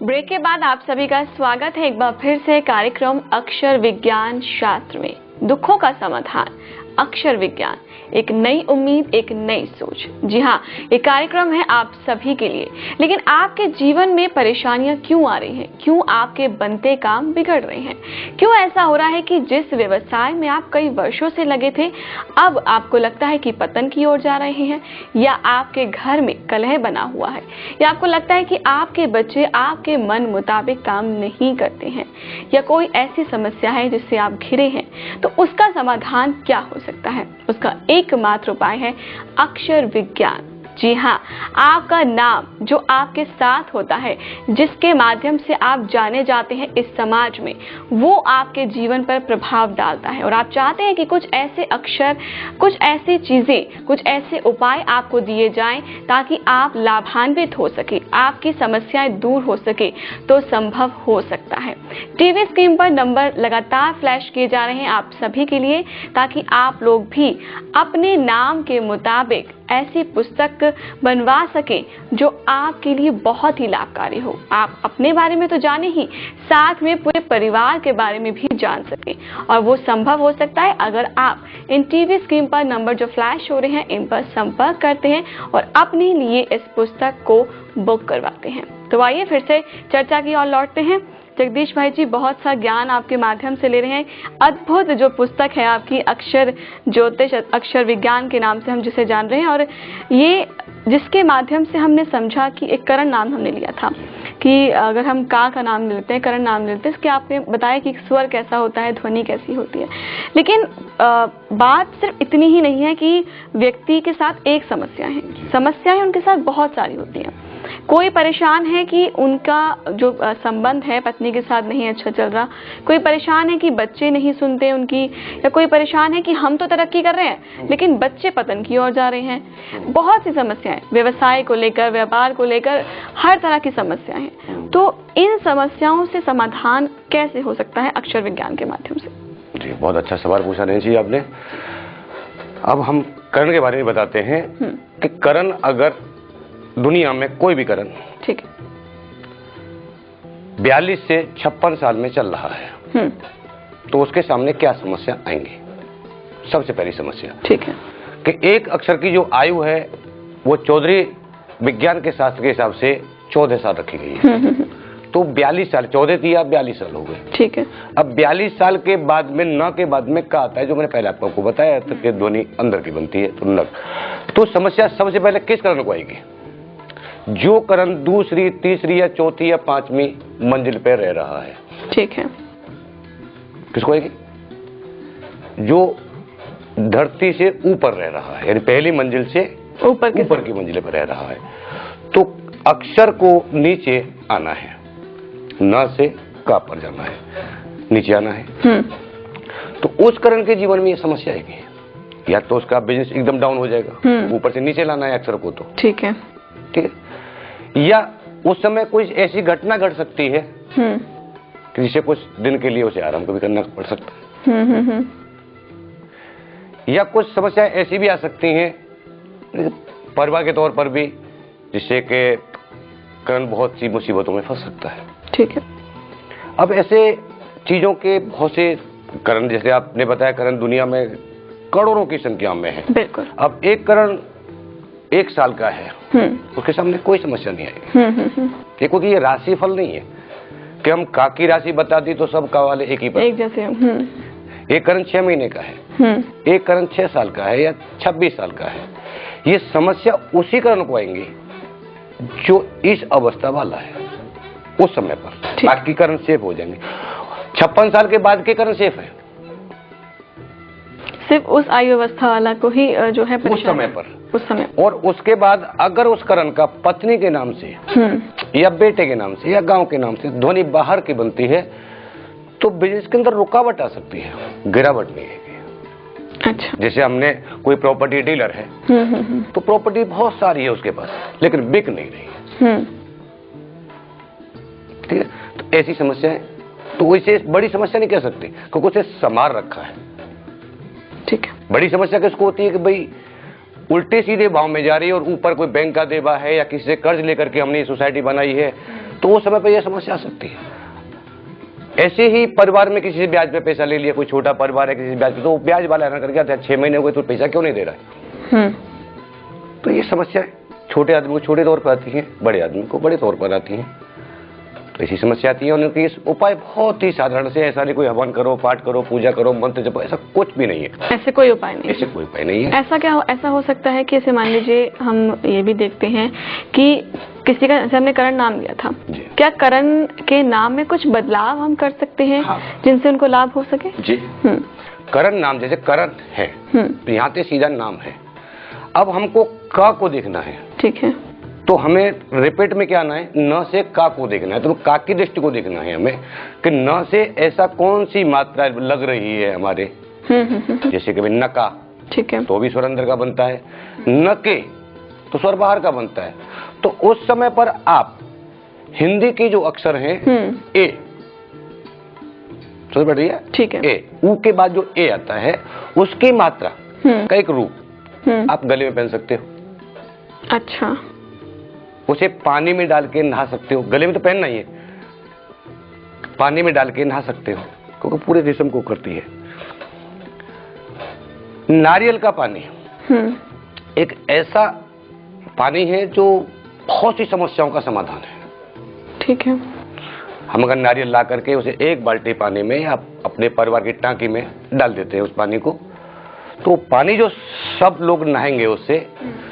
Break के बाद आप सभी का स्वागत है एक बार फिर से कार्यक्रम अक्षर विज्ञान शास्त्र में। दुखों का समाधान, अक्षर विज्ञान, एक नई उम्मीद, एक नई सोच। जी हाँ, ये कार्यक्रम है आप सभी के लिए। लेकिन आपके जीवन में परेशानियां क्यों आ रही हैं? क्यों आपके बनते काम बिगड़ रहे हैं? क्यों ऐसा हो रहा है कि जिस व्यवसाय में आप कई वर्षों से लगे थे, अब आपको लगता है कि पतन की ओर जा रहे हैं? या आपके घर में कलह बना हुआ है? या आपको लगता है कि आपके बच्चे आपके मन मुताबिक काम नहीं करते हैं? या कोई ऐसी समस्या है जिससे आप घिरे हैं? तो उसका समाधान क्या हो सकता है? उसका एकमात्र उपाय है अक्षर विज्ञान। जी हाँ, आपका नाम जो आपके साथ होता है, जिसके माध्यम से आप जाने जाते हैं इस समाज में, वो आपके जीवन पर प्रभाव डालता है। और आप चाहते हैं कि कुछ ऐसे अक्षर, कुछ ऐसी चीजें, कुछ ऐसे उपाय आपको दिए जाएं ताकि आप लाभान्वित हो सके, आपकी समस्याएं दूर हो सके। तो संभव हो सकता है। टीवी स्क्रीन पर नंबर लगातार फ्लैश किए जा रहे हैं आप सभी के लिए, ताकि आप लोग भी अपने नाम के मुताबिक ऐसी पुस्तक बनवा सके जो आपके लिए बहुत ही लाभकारी हो। आप अपने बारे में तो जाने ही, साथ में पूरे परिवार के बारे में भी जान सके। और वो संभव हो सकता है अगर आप इन टीवी स्क्रीन पर नंबर जो फ्लैश हो रहे हैं, इन पर संपर्क करते हैं और अपने लिए इस पुस्तक को बुक करवाते हैं। तो आइए फिर से चर्चा की ओर लौटते हैं। जगदीश भाई जी, बहुत सा ज्ञान आपके माध्यम से ले रहे हैं। अद्भुत जो पुस्तक है आपकी, अक्षर ज्योतिष, अक्षर विज्ञान के नाम से हम जिसे जान रहे हैं, और ये जिसके माध्यम से हमने समझा कि एक करण नाम हमने लिया था कि अगर हम का नाम लेते हैं, करण नाम लेते हैं, इसके आपने बताया कि स्वर कैसा होता है, ध्वनि कैसी होती है। लेकिन बात सिर्फ इतनी ही नहीं है कि व्यक्ति के साथ एक समस्या है, समस्याएं उनके साथ बहुत सारी होती हैं। कोई परेशान है कि उनका जो संबंध है पत्नी के साथ नहीं अच्छा चल रहा, कोई परेशान है कि बच्चे नहीं सुनते उनकी, या कोई परेशान है कि हम तो तरक्की कर रहे हैं लेकिन बच्चे पतन की ओर जा रहे हैं। बहुत सी समस्याएं, व्यवसाय को लेकर, व्यापार को लेकर, हर तरह की समस्याएं हैं। तो इन समस्याओं से समाधान कैसे हो सकता है अक्षर विज्ञान के माध्यम से? जी, बहुत अच्छा सवाल पूछा नैन्सी आपने। अब हम करण के बारे में बताते हैं कि करण, अगर दुनिया में कोई भी करण, ठीक है, 42 से 56 साल में चल रहा है, तो उसके सामने क्या समस्या आएंगी? सबसे पहली समस्या, ठीक है, कि एक अक्षर की जो आयु है वो चौधरी विज्ञान के शास्त्र के हिसाब से 14 साल रखी गई है। तो 42 साल, 14 थी, अब 42 साल हो गए। ठीक है। अब 42 साल के बाद में, न के बाद में क्या आता है, जो मैंने पहले आपको बताया था कि ध्वनि अंदर की बनती है, तो नक। तो समस्या सबसे पहले किस करण को आएगी? जो करण दूसरी, तीसरी या चौथी या पांचवी मंजिल पर रह रहा है। ठीक है। किसको आएगी? जो धरती से ऊपर रह रहा है, यानी पहली मंजिल से ऊपर की मंजिल पर रह रहा है। तो अक्षर को नीचे आना है, न से का पर जाना है, नीचे आना है। तो उस करण के जीवन में ये समस्या आएगी। या तो उसका बिजनेस एकदम डाउन हो जाएगा, ऊपर से नीचे लाना है अक्षर को, तो ठीक है, ठीक है। या उस समय कोई ऐसी घटना घट सकती है कि जिसे कुछ दिन के लिए उसे आराम भी करना पड़ सकता है। या कुछ समस्याएं ऐसी भी आ सकती हैं परिवार के तौर पर भी, जिससे कि करण बहुत सी मुसीबतों में फंस सकता है। ठीक है। अब ऐसे चीजों के बहुत से करण, जैसे आपने बताया, करण दुनिया में करोड़ों की संख्या में है। बिल्कुल। अब एक करण 1 साल का है, उसके सामने कोई समस्या नहीं आएगी। देखो कि ये राशि फल नहीं है कि हम का की राशि बता दी तो सब का वाले एक ही पर, एक जैसे। एक करण 6 महीने का है, एक करण 6 साल का है या 26 साल का है। ये समस्या उसी करण को आएंगी जो इस अवस्था वाला है उस समय पर। बाकी करण सेफ हो जाएंगे। 56 साल के बाद के करण सेफ है, सिर्फ उस आयु अवस्था वाला को ही जो है उस समय पर, उस समय। और उसके बाद अगर उस करण का पत्नी के नाम से या बेटे के नाम से या गांव के नाम से ध्वनि बाहर की बनती है, तो बिजनेस के अंदर रुकावट आ सकती है, गिरावट नहीं है। अच्छा। जैसे हमने कोई प्रॉपर्टी डीलर है, तो प्रॉपर्टी बहुत सारी है उसके पास, लेकिन बिक नहीं रही है। ठीक है। तो ऐसी समस्या है, तो इसे बड़ी समस्या नहीं कह सकते क्योंकि उसे संभाल रखा है। ठीक है। बड़ी समस्या किसको होती है कि भाई उल्टे सीधे भाव में जा रही है और ऊपर कोई बैंक का देवा है या किसी से कर्ज लेकर के हमने सोसाइटी बनाई है, तो उस समय पर यह समस्या आ सकती है। ऐसे ही परिवार में किसी से ब्याज पे पैसा ले लिया, कोई छोटा परिवार है किसी से ब्याज पे, तो ब्याज वाला हैरान करके आता है 6 महीने हो गए तो पैसा क्यों नहीं दे रहा है। तो ये समस्या छोटे आदमी को छोटे तौर पर आती है, बड़े आदमी को बड़े तौर पर आती है। तो ऐसी समस्या आती है। उनके उपाय बहुत ही साधारण से, ऐसा नहीं कोई हवन करो, पाठ करो, पूजा करो, मंत्र जपो, ऐसा कुछ भी नहीं है। ऐसे कोई उपाय नहीं, ऐसे कोई उपाय नहीं है। ऐसा हो सकता है कि ऐसे मान लीजिए हम ये भी देखते हैं कि किसी का, जैसे हमने करण नाम लिया था, क्या करण के नाम में कुछ बदलाव हम कर सकते हैं? हाँ। जिनसे उनको लाभ हो सके? जी। करण नाम, जैसे करण है तो यहाँ से सीधा नाम है। अब हमको का को देखना है, ठीक है, तो हमें रिपीट में क्या आना है, न से का को देखना है। तो का की दृष्टि को देखना है हमें कि न से ऐसा कौन सी मात्रा लग रही है हमारे। जैसे कि नका, ठीक है, तो भी स्वर अंदर का बनता है, न के तो स्वर बाहर का बनता है। तो उस समय पर आप हिंदी के जो अक्षर हैं ए, समझ पड़ रही है, ठीक है, ए, ऊ के बाद जो ए आता है उसकी मात्रा का एक रूप आप गले में पहन सकते हो। अच्छा। उसे पानी में डाल के नहा सकते हो, गले में तो पहनना ही है, पानी में डाल के नहा सकते हो क्योंकि पूरे जिस्म को करती है। नारियल का पानी एक ऐसा पानी है जो बहुत सी समस्याओं का समाधान है। ठीक है, हम अगर नारियल ला करके उसे एक बाल्टी पानी में आप अपने परिवार की टांकी में डाल देते हैं उस पानी को, तो पानी जो सब लोग नहाएंगे उससे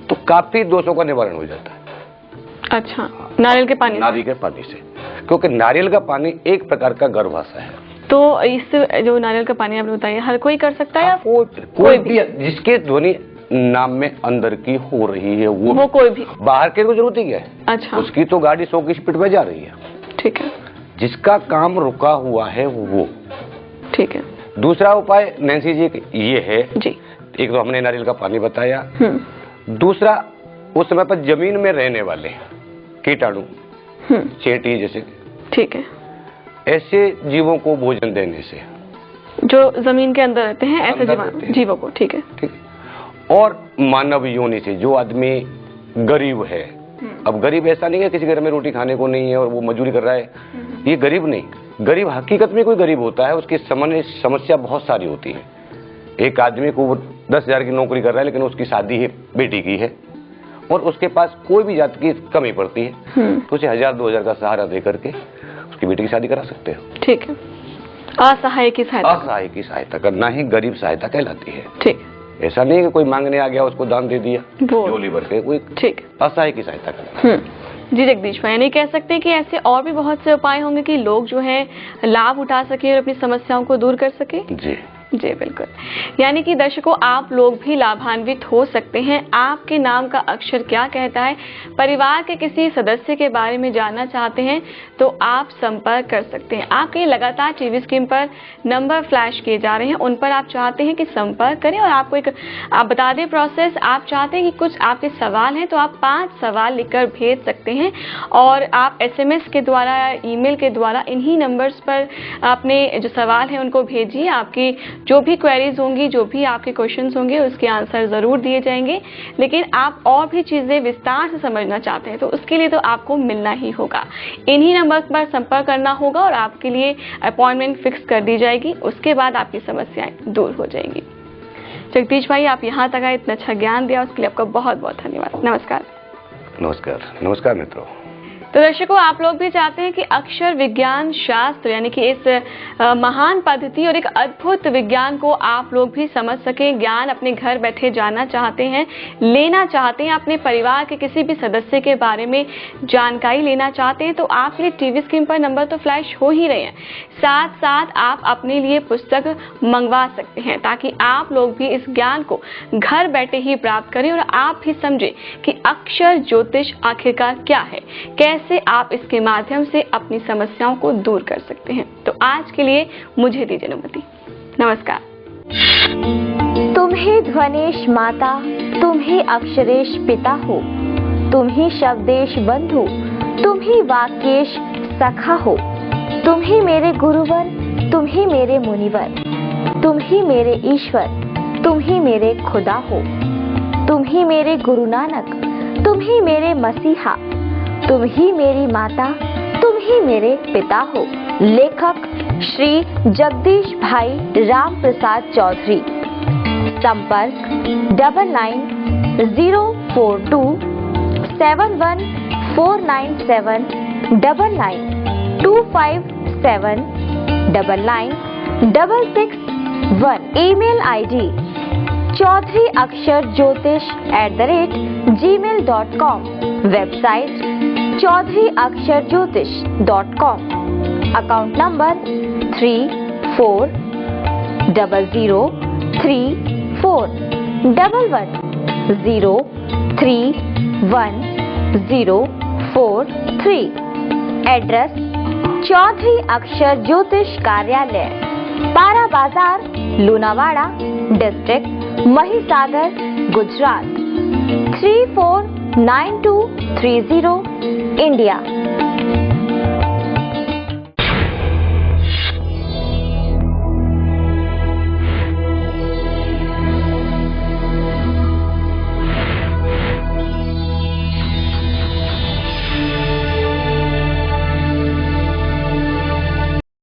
तो काफी दोषों का निवारण हो जाता है। अच्छा, नारियल के पानी? नारियल के पानी से, क्योंकि नारियल का पानी एक प्रकार का गर्भाशय है। तो इस जो नारियल का पानी आपने बताया हर कोई कर सकता है? कोई भी जिसके ध्वनि नाम में अंदर की हो रही है वो कोई भी, बाहर के को जरूरत ही क्या है। अच्छा, उसकी तो गाड़ी 100 की स्पीड में जा रही है। ठीक है, जिसका काम रुका हुआ है वो, ठीक है। दूसरा उपाय नैन्सी जी ये है जी, एक तो हमने नारियल का पानी बताया, दूसरा उस समय पर जमीन में रहने वाले कीटाणु, चींटी जैसे, ठीक है, ऐसे जीवों को भोजन देने से, जो जमीन के अंदर रहते हैं ऐसे जीवों को, ठीक है, ठीक है। और मानव योनि से, जो आदमी गरीब है, अब गरीब ऐसा नहीं है किसी घर में रोटी खाने को नहीं है और वो मजदूरी कर रहा है, ये गरीब नहीं, गरीब हकीकत में कोई गरीब होता है, उसकी समस्या बहुत सारी होती है। एक आदमी को 10,000 की नौकरी कर रहा है लेकिन उसकी शादी है बेटी की है और उसके पास कोई भी जात की कमी पड़ती है तो उसे 1,000-2,000 का सहारा दे करके उसकी बेटी की शादी करा सकते हो। ठीक है, असहाय की सहायता करना ही गरीब सहायता कहलाती है। ठीक, ऐसा नहीं कि कोई मांगने आ गया उसको दान दे दिया झोली भर के, कोई, ठीक, असहाय की सहायता करना। जी जगदीश भाई, नहीं कह सकते कि ऐसे और भी बहुत से उपाय होंगे कि लोग जो है लाभ उठा सके और अपनी समस्याओं को दूर कर सके? जी जी बिल्कुल, यानी कि दर्शकों आप लोग भी लाभान्वित हो सकते हैं। आपके नाम का अक्षर क्या कहता है, परिवार के किसी सदस्य के बारे में जानना चाहते हैं तो आप संपर्क कर सकते हैं। आपके लगातार टीवी स्क्रीन पर नंबर फ्लैश किए जा रहे हैं, उन पर आप चाहते हैं कि संपर्क करें और आपको एक आप बता दें प्रोसेस। आप चाहते हैं कि कुछ आपके सवाल हैं तो आप 5 सवाल लिखकर भेज सकते हैं और आप SMS के द्वारा या ईमेल के द्वारा इन्हीं नंबर्स पर अपने जो सवाल हैं उनको भेजिए। आपकी जो भी क्वेरीज होंगी, जो भी आपके क्वेश्चंस होंगे उसके आंसर जरूर दिए जाएंगे। लेकिन आप और भी चीजें विस्तार से समझना चाहते हैं तो उसके लिए तो आपको मिलना ही होगा, इन्हीं नंबर पर संपर्क करना होगा और आपके लिए अपॉइंटमेंट फिक्स कर दी जाएगी। उसके बाद आपकी समस्याएं दूर हो जाएंगी। जगदीश भाई, आप यहाँ तक आए, इतना अच्छा ज्ञान दिया, उसके लिए आपका बहुत बहुत धन्यवाद। नमस्कार। नमस्कार। नमस्कार मित्रों। तो दर्शकों, आप लोग भी चाहते हैं कि अक्षर विज्ञान शास्त्र यानी कि इस महान पद्धति और एक अद्भुत विज्ञान को आप लोग भी समझ सकें, ज्ञान अपने घर बैठे जानना चाहते हैं, लेना चाहते हैं, अपने परिवार के किसी भी सदस्य के बारे में जानकारी लेना चाहते हैं, तो आपके लिए टीवी स्क्रीन पर नंबर तो फ्लैश हो ही रहे हैं, साथ साथ आप अपने लिए पुस्तक मंगवा सकते हैं ताकि आप लोग भी इस ज्ञान को घर बैठे ही प्राप्त करें और आप भी समझें कि अक्षर ज्योतिष आखिरकार क्या है, कैसे आप इसके माध्यम से अपनी समस्याओं को दूर कर सकते हैं। तो आज के लिए मुझे दीजिए अनुमति। नमस्कार। तुम ही ध्वनेश माता, तुम ही अक्षरेश पिता हो, तुम ही शब्देश बंधु, तुम ही वाक्येश सखा हो, तुम ही मेरे गुरुवर, तुम ही मेरे मुनिवर, तुम ही मेरे ईश्वर, तुम ही मेरे खुदा हो, तुम ही मेरे गुरु नानक, तुम ही मेरे मसीहा, तुम ही मेरी माता, तुम ही मेरे पिता हो। लेखक श्री जगदीश भाई राम प्रसाद चौधरी। संपर्क 990427149799 257999661। Email ID chaudhuryaksharjyotish@gmail.com। वेबसाइट chaudhuryaksharjyotish.com। Account number 34000311031043। Address Chaudhary Akshar Jyotish Karyalaya, Para Bazaar, Lunawada district, Mahisagar, Gujarat 349230, India.